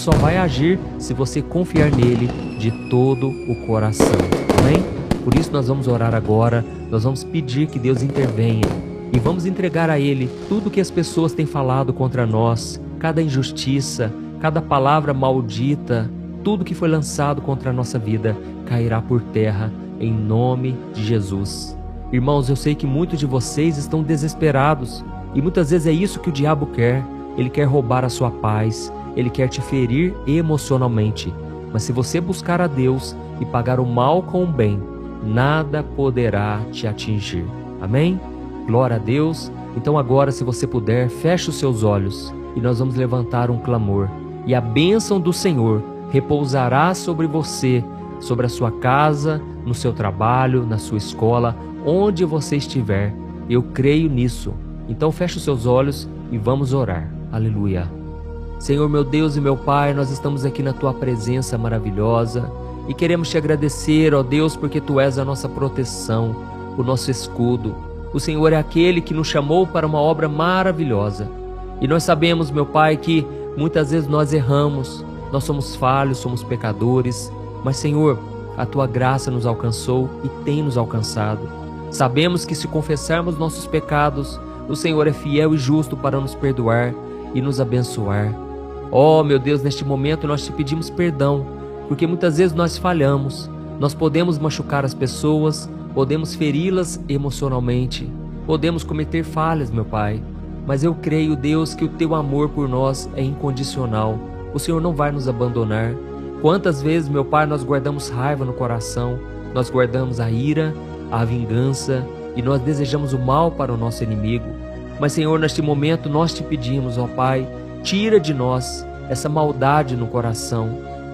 só vai agir se você confiar nele de todo o coração. Amém? Por isso nós vamos orar agora, nós vamos pedir que Deus intervenha e vamos entregar a Ele tudo que as pessoas têm falado contra nós, cada injustiça, cada palavra maldita, tudo que foi lançado contra a nossa vida cairá por terra em nome de Jesus. Irmãos, eu sei que muitos de vocês estão desesperados e muitas vezes é isso que o diabo quer. Ele quer roubar a sua paz, ele quer te ferir emocionalmente. Mas se você buscar a Deus e pagar o mal com o bem, nada poderá te atingir. Amém? Glória a Deus. Então agora, se você puder, feche os seus olhos e nós vamos levantar um clamor. E a bênção do Senhor repousará sobre você, sobre a sua casa, no seu trabalho, na sua escola, onde você estiver. Eu creio nisso. Então feche os seus olhos e vamos orar. Aleluia. Senhor, meu Deus e meu Pai, nós estamos aqui na Tua presença maravilhosa e queremos Te agradecer, ó Deus, porque Tu és a nossa proteção, o nosso escudo. O Senhor é aquele que nos chamou para uma obra maravilhosa. E nós sabemos, meu Pai, que muitas vezes nós erramos, nós somos falhos, somos pecadores, mas Senhor, a Tua graça nos alcançou e tem nos alcançado. Sabemos que se confessarmos nossos pecados, o Senhor é fiel e justo para nos perdoar e nos abençoar. Oh, meu Deus, neste momento nós Te pedimos perdão, porque muitas vezes nós falhamos, nós podemos machucar as pessoas, podemos feri-las emocionalmente, podemos cometer falhas, meu Pai, mas eu creio, Deus, que o Teu amor por nós é incondicional. O Senhor não vai nos abandonar. Quantas vezes, meu Pai, nós guardamos raiva no coração, nós guardamos a ira, a vingança e nós desejamos o mal para o nosso inimigo. Mas, Senhor, neste momento nós Te pedimos, ó Pai, tira de nós essa maldade no coração.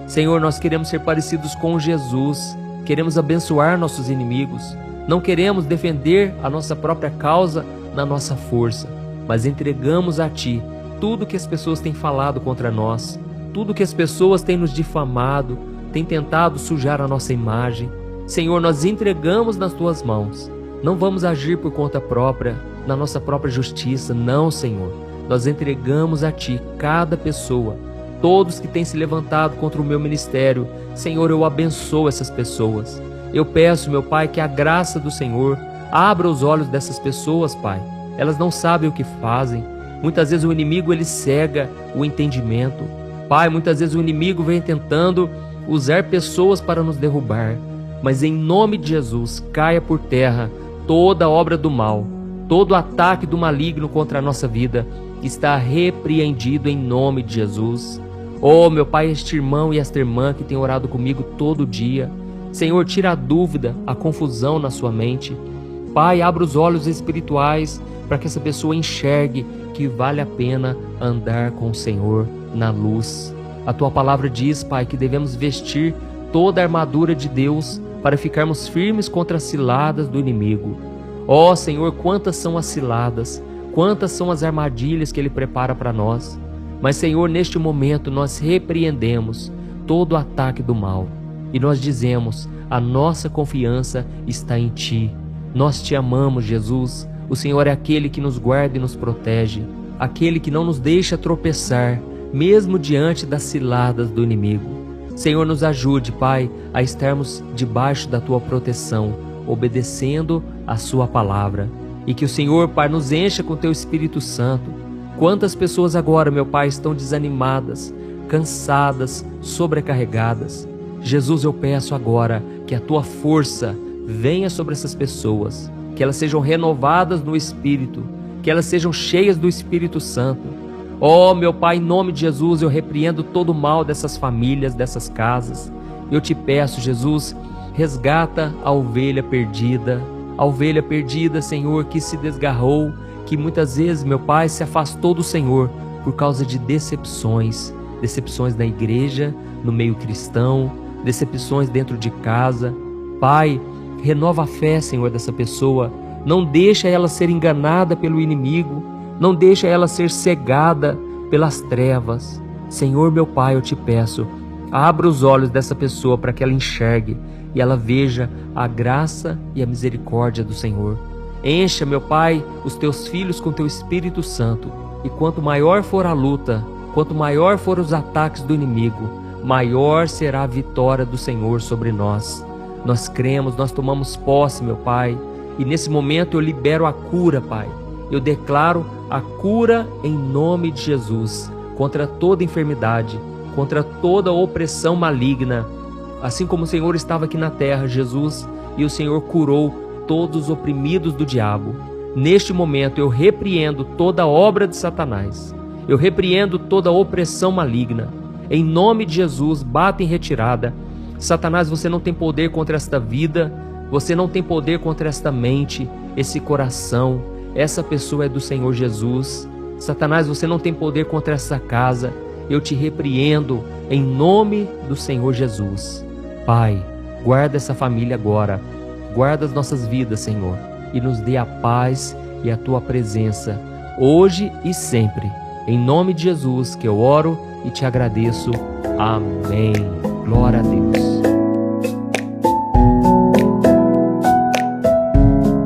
Senhor, nós queremos ser parecidos com Jesus, queremos abençoar nossos inimigos, não queremos defender a nossa própria causa na nossa força, mas entregamos a Ti tudo que as pessoas têm falado contra nós, tudo que as pessoas têm nos difamado, têm tentado sujar a nossa imagem. Senhor, nós entregamos nas Tuas mãos. Não vamos agir por conta própria, na nossa própria justiça, não, Senhor. Nós entregamos a Ti cada pessoa, todos que têm se levantado contra o meu ministério. Senhor, eu abençoo essas pessoas. Eu peço, meu Pai, que a graça do Senhor abra os olhos dessas pessoas, Pai. Elas não sabem o que fazem. Muitas vezes o inimigo, ele cega o entendimento. Pai, muitas vezes o inimigo vem tentando usar pessoas para nos derrubar. Mas em nome de Jesus, caia por terra toda obra do mal, todo ataque do maligno contra a nossa vida está repreendido em nome de Jesus. Oh, meu Pai, este irmão e esta irmã que tem orado comigo todo dia, Senhor, tira a dúvida, a confusão na sua mente. Pai, abra os olhos espirituais para que essa pessoa enxergue que vale a pena andar com o Senhor na luz. A Tua palavra diz, Pai, que devemos vestir toda a armadura de Deus para ficarmos firmes contra as ciladas do inimigo. Ó Senhor, quantas são as ciladas, quantas são as armadilhas que Ele prepara para nós. Mas, Senhor, neste momento nós repreendemos todo o ataque do mal e nós dizemos, a nossa confiança está em Ti. Nós Te amamos, Jesus. O Senhor é aquele que nos guarda e nos protege, aquele que não nos deixa tropeçar, mesmo diante das ciladas do inimigo. Senhor, nos ajude, Pai, a estarmos debaixo da Tua proteção, obedecendo a Sua palavra. E que o Senhor, Pai, nos encha com Teu Espírito Santo. Quantas pessoas agora, meu Pai, estão desanimadas, cansadas, sobrecarregadas. Jesus, eu peço agora que a Tua força venha sobre essas pessoas, que elas sejam renovadas no Espírito, que elas sejam cheias do Espírito Santo. Oh, meu Pai, em nome de Jesus, eu repreendo todo o mal dessas famílias, dessas casas. Eu Te peço, Jesus, resgata a ovelha perdida, Senhor, que se desgarrou, que muitas vezes, meu Pai, se afastou do Senhor por causa de decepções na igreja, no meio cristão, decepções dentro de casa. Pai, renova a fé, Senhor, dessa pessoa. Não deixa ela ser enganada pelo inimigo. Não deixa ela ser cegada pelas trevas. Senhor, meu Pai, eu Te peço, abra os olhos dessa pessoa para que ela enxergue e ela veja a graça e a misericórdia do Senhor. Encha, meu Pai, os Teus filhos com Teu Espírito Santo. E quanto maior for a luta, quanto maior forem os ataques do inimigo, maior será a vitória do Senhor sobre nós. Nós cremos, nós tomamos posse, meu Pai, e nesse momento eu libero a cura, Pai. Eu declaro a cura em nome de Jesus, contra toda enfermidade, contra toda opressão maligna. Assim como o Senhor estava aqui na terra, Jesus, e o Senhor curou todos os oprimidos do diabo. Neste momento eu repreendo toda obra de Satanás. Eu repreendo toda opressão maligna. Em nome de Jesus, bata em retirada. Satanás, você não tem poder contra esta vida, você não tem poder contra esta mente, esse coração. Essa pessoa é do Senhor Jesus. Satanás, você não tem poder contra essa casa. Eu te repreendo em nome do Senhor Jesus. Pai, guarda essa família agora. Guarda as nossas vidas, Senhor, e nos dê a paz e a Tua presença, hoje e sempre. Em nome de Jesus que eu oro e te agradeço. Amém. Glória a Deus.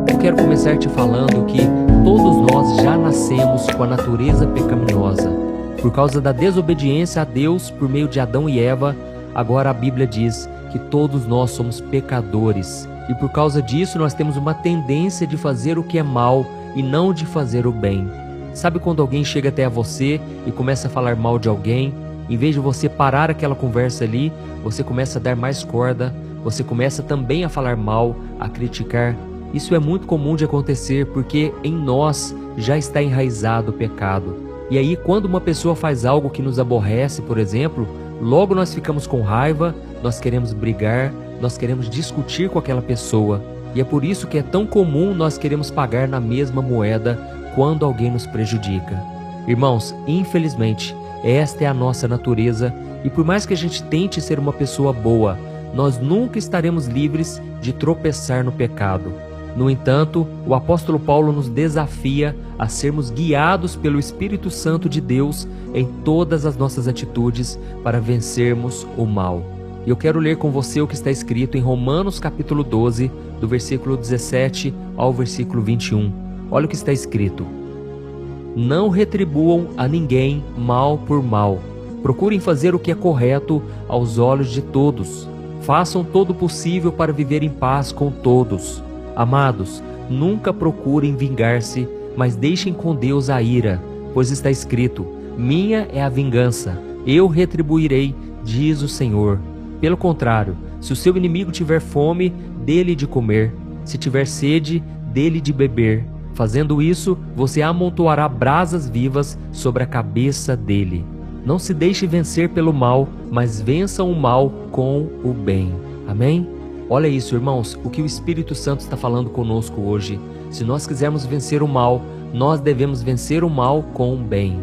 Eu quero começar te falando que todos nós já nascemos com a natureza pecaminosa. Por causa da desobediência a Deus por meio de Adão e Eva, agora a Bíblia diz que todos nós somos pecadores. E por causa disso nós temos uma tendência de fazer o que é mal e não de fazer o bem. Sabe quando alguém chega até a você e começa a falar mal de alguém? Em vez de você parar aquela conversa ali, você começa a dar mais corda, você começa também a falar mal, a criticar. Isso é muito comum de acontecer porque em nós já está enraizado o pecado. E aí quando uma pessoa faz algo que nos aborrece, por exemplo, logo nós ficamos com raiva, nós queremos brigar, nós queremos discutir com aquela pessoa. E é por isso que é tão comum nós queremos pagar na mesma moeda quando alguém nos prejudica. Irmãos, infelizmente, esta é a nossa natureza e por mais que a gente tente ser uma pessoa boa, nós nunca estaremos livres de tropeçar no pecado. No entanto, o apóstolo Paulo nos desafia a sermos guiados pelo Espírito Santo de Deus em todas as nossas atitudes para vencermos o mal. E eu quero ler com você o que está escrito em Romanos capítulo 12, do versículo 17 ao versículo 21. Olha o que está escrito. Não retribuam a ninguém mal por mal. Procurem fazer o que é correto aos olhos de todos. Façam todo o possível para viver em paz com todos. Amados, nunca procurem vingar-se, mas deixem com Deus a ira, pois está escrito, minha é a vingança, eu retribuirei, diz o Senhor. Pelo contrário, se o seu inimigo tiver fome, dê-lhe de comer, se tiver sede, dê-lhe de beber. Fazendo isso, você amontoará brasas vivas sobre a cabeça dele. Não se deixe vencer pelo mal, mas vença o mal com o bem. Amém? Olha isso, irmãos, o que o Espírito Santo está falando conosco hoje. Se nós quisermos vencer o mal, nós devemos vencer o mal com o bem.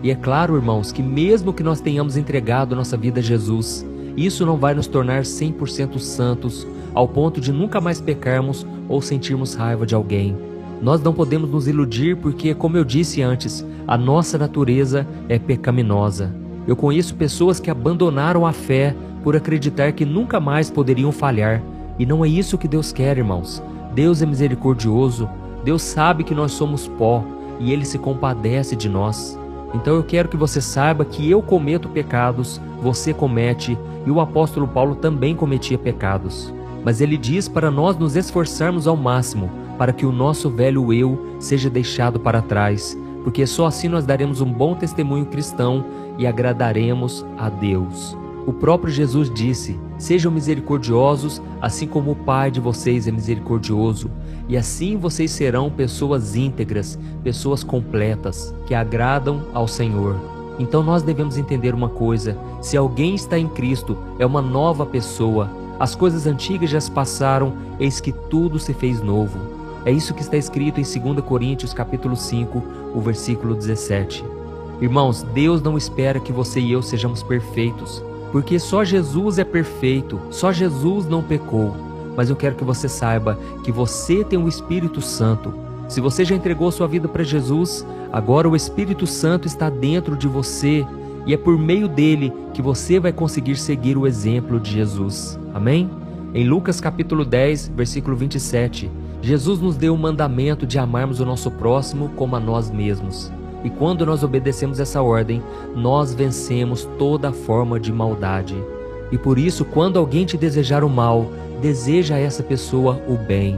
E é claro, irmãos, que mesmo que nós tenhamos entregado nossa vida a Jesus, isso não vai nos tornar 100% santos, ao ponto de nunca mais pecarmos ou sentirmos raiva de alguém. Nós não podemos nos iludir porque, como eu disse antes, a nossa natureza é pecaminosa. Eu conheço pessoas que abandonaram a fé por acreditar que nunca mais poderiam falhar. E não é isso que Deus quer, irmãos. Deus é misericordioso, Deus sabe que nós somos pó e Ele se compadece de nós. Então eu quero que você saiba que eu cometo pecados, você comete, e o apóstolo Paulo também cometia pecados. Mas ele diz para nós nos esforçarmos ao máximo, para que o nosso velho eu seja deixado para trás, porque só assim nós daremos um bom testemunho cristão e agradaremos a Deus. O próprio Jesus disse, sejam misericordiosos, assim como o Pai de vocês é misericordioso, e assim vocês serão pessoas íntegras, pessoas completas, que agradam ao Senhor. Então nós devemos entender uma coisa, se alguém está em Cristo, é uma nova pessoa. As coisas antigas já se passaram, eis que tudo se fez novo. É isso que está escrito em 2 Coríntios capítulo 5, o versículo 17. Irmãos, Deus não espera que você e eu sejamos perfeitos, porque só Jesus é perfeito, só Jesus não pecou. Mas eu quero que você saiba que você tem o Espírito Santo. Se você já entregou sua vida para Jesus, agora o Espírito Santo está dentro de você e é por meio dele que você vai conseguir seguir o exemplo de Jesus. Amém? Em Lucas capítulo 10, versículo 27, Jesus nos deu o mandamento de amarmos o nosso próximo como a nós mesmos. E quando nós obedecemos essa ordem, nós vencemos toda forma de maldade. E por isso, quando alguém te desejar o mal, deseja a essa pessoa o bem.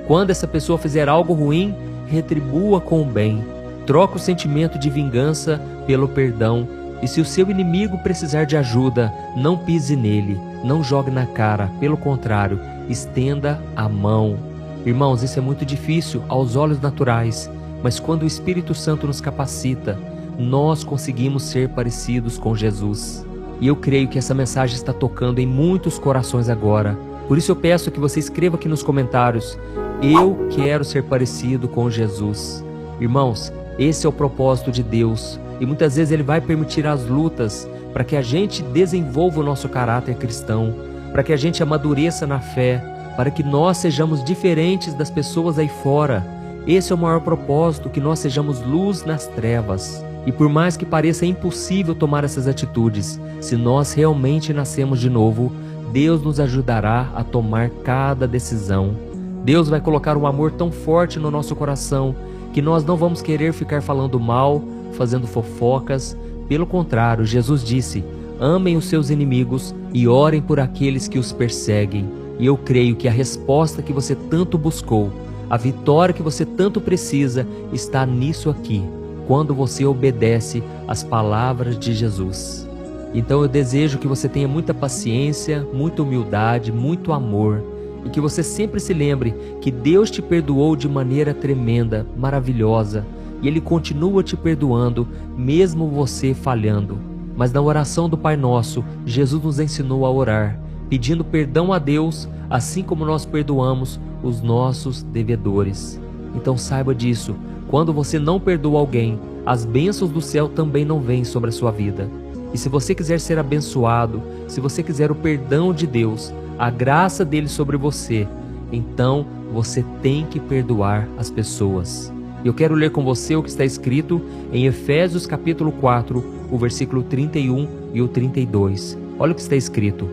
Quando essa pessoa fizer algo ruim, retribua com o bem. Troca o sentimento de vingança pelo perdão. E se o seu inimigo precisar de ajuda, não pise nele, não jogue na cara. Pelo contrário, estenda a mão. Irmãos, isso é muito difícil aos olhos naturais, mas quando o Espírito Santo nos capacita, nós conseguimos ser parecidos com Jesus. E eu creio que essa mensagem está tocando em muitos corações agora. Por isso eu peço que você escreva aqui nos comentários: eu quero ser parecido com Jesus. Irmãos, esse é o propósito de Deus. E muitas vezes Ele vai permitir as lutas para que a gente desenvolva o nosso caráter cristão, para que a gente amadureça na fé, para que nós sejamos diferentes das pessoas aí fora. Esse é o maior propósito, que nós sejamos luz nas trevas. E por mais que pareça impossível tomar essas atitudes, se nós realmente nascemos de novo, Deus nos ajudará a tomar cada decisão. Deus vai colocar um amor tão forte no nosso coração que nós não vamos querer ficar falando mal, fazendo fofocas. Pelo contrário, Jesus disse: amem os seus inimigos e orem por aqueles que os perseguem. E eu creio que a resposta que você tanto buscou, a vitória que você tanto precisa, está nisso aqui, quando você obedece às palavras de Jesus. Então eu desejo que você tenha muita paciência, muita humildade, muito amor, e que você sempre se lembre que Deus te perdoou de maneira tremenda, maravilhosa, e Ele continua te perdoando, mesmo você falhando. Mas na oração do Pai Nosso, Jesus nos ensinou a orar, pedindo perdão a Deus, assim como nós perdoamos os nossos devedores. Então saiba disso: quando você não perdoa alguém, as bênçãos do céu também não vêm sobre a sua vida. E se você quiser ser abençoado, se você quiser o perdão de Deus, a graça dele sobre você, então você tem que perdoar as pessoas. Eu quero ler com você o que está escrito em Efésios capítulo 4, o versículo 31 e o 32. Olha o que está escrito: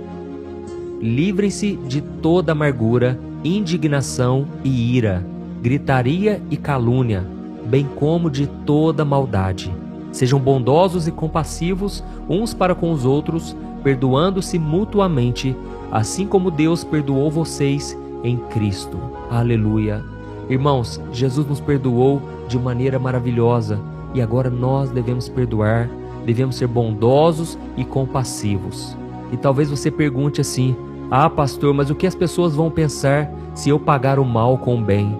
livrem-se de toda amargura, indignação e ira, gritaria e calúnia, bem como de toda maldade. Sejam bondosos e compassivos uns para com os outros, perdoando-se mutuamente, assim como Deus perdoou vocês em Cristo. Aleluia! Irmãos, Jesus nos perdoou de maneira maravilhosa e agora nós devemos perdoar, devemos ser bondosos e compassivos. E talvez você pergunte assim: ah, pastor, mas o que as pessoas vão pensar se eu pagar o mal com o bem?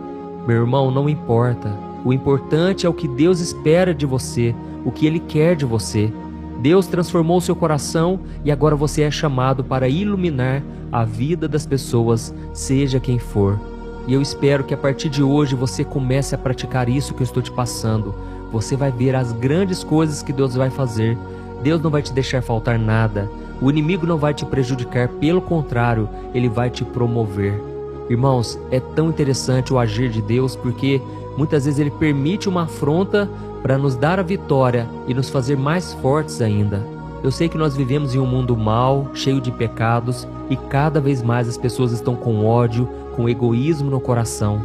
Meu irmão, não importa. O importante é o que Deus espera de você, o que Ele quer de você. Deus transformou o seu coração e agora você é chamado para iluminar a vida das pessoas, seja quem for. E eu espero que a partir de hoje você comece a praticar isso que eu estou te passando. Você vai ver as grandes coisas que Deus vai fazer. Deus não vai te deixar faltar nada. O inimigo não vai te prejudicar, pelo contrário, ele vai te promover. Irmãos, é tão interessante o agir de Deus, porque muitas vezes Ele permite uma afronta para nos dar a vitória e nos fazer mais fortes ainda. Eu sei que nós vivemos em um mundo mau, cheio de pecados, e cada vez mais as pessoas estão com ódio, com egoísmo no coração.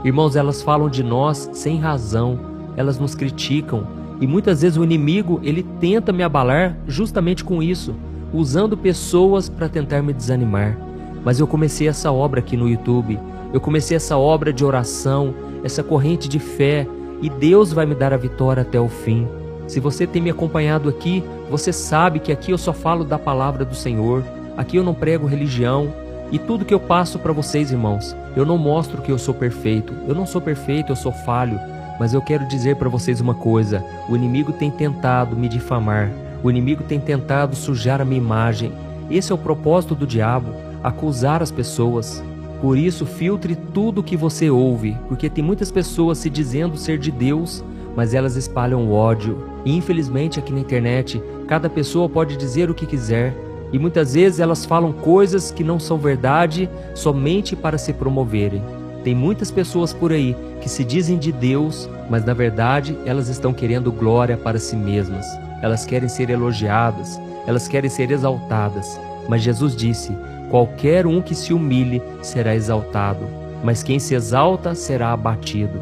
Irmãos, elas falam de nós sem razão, elas nos criticam, e muitas vezes o inimigo, ele tenta me abalar justamente com isso, usando pessoas para tentar me desanimar. Mas eu comecei essa obra aqui no YouTube, eu comecei essa obra de oração, essa corrente de fé, e Deus vai me dar a vitória até o fim. Se você tem me acompanhado aqui, você sabe que aqui eu só falo da palavra do Senhor, aqui eu não prego religião, e tudo que eu passo para vocês, irmãos, eu não mostro que eu sou perfeito. Eu não sou perfeito, eu sou falho, mas eu quero dizer para vocês uma coisa: o inimigo tem tentado me difamar, o inimigo tem tentado sujar a minha imagem. Esse é o propósito do diabo, acusar as pessoas. Por isso, filtre tudo que você ouve, porque tem muitas pessoas se dizendo ser de Deus, mas elas espalham ódio. E infelizmente aqui na internet, cada pessoa pode dizer o que quiser, e muitas vezes elas falam coisas que não são verdade somente para se promoverem. Tem muitas pessoas por aí que se dizem de Deus, mas na verdade elas estão querendo glória para si mesmas. Elas querem ser elogiadas, elas querem ser exaltadas. Mas Jesus disse: qualquer um que se humilhe será exaltado, mas quem se exalta será abatido.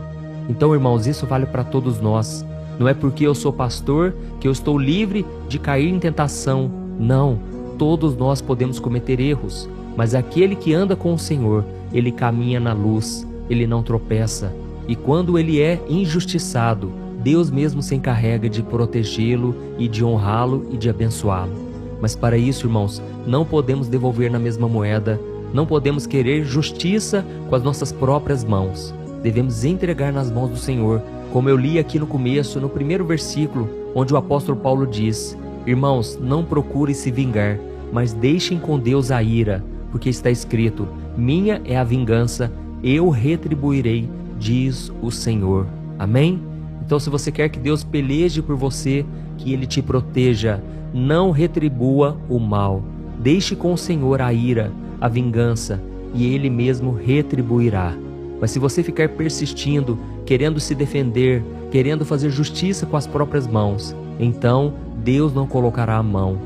Então, irmãos, isso vale para todos nós. Não é porque eu sou pastor que eu estou livre de cair em tentação. Não, todos nós podemos cometer erros, mas aquele que anda com o Senhor, ele caminha na luz, ele não tropeça. E quando ele é injustiçado, Deus mesmo se encarrega de protegê-lo e de honrá-lo e de abençoá-lo. Mas para isso, irmãos, não podemos devolver na mesma moeda, não podemos querer justiça com as nossas próprias mãos. Devemos entregar nas mãos do Senhor, como eu li aqui no começo, no primeiro versículo, onde o apóstolo Paulo diz: irmãos, não procurem se vingar, mas deixem com Deus a ira, porque está escrito: minha é a vingança, eu retribuirei, diz o Senhor. Amém? Então, se você quer que Deus peleje por você, que Ele te proteja, não retribua o mal. Deixe com o Senhor a ira, a vingança, e Ele mesmo retribuirá. Mas se você ficar persistindo, querendo se defender, querendo fazer justiça com as próprias mãos, então Deus não colocará a mão.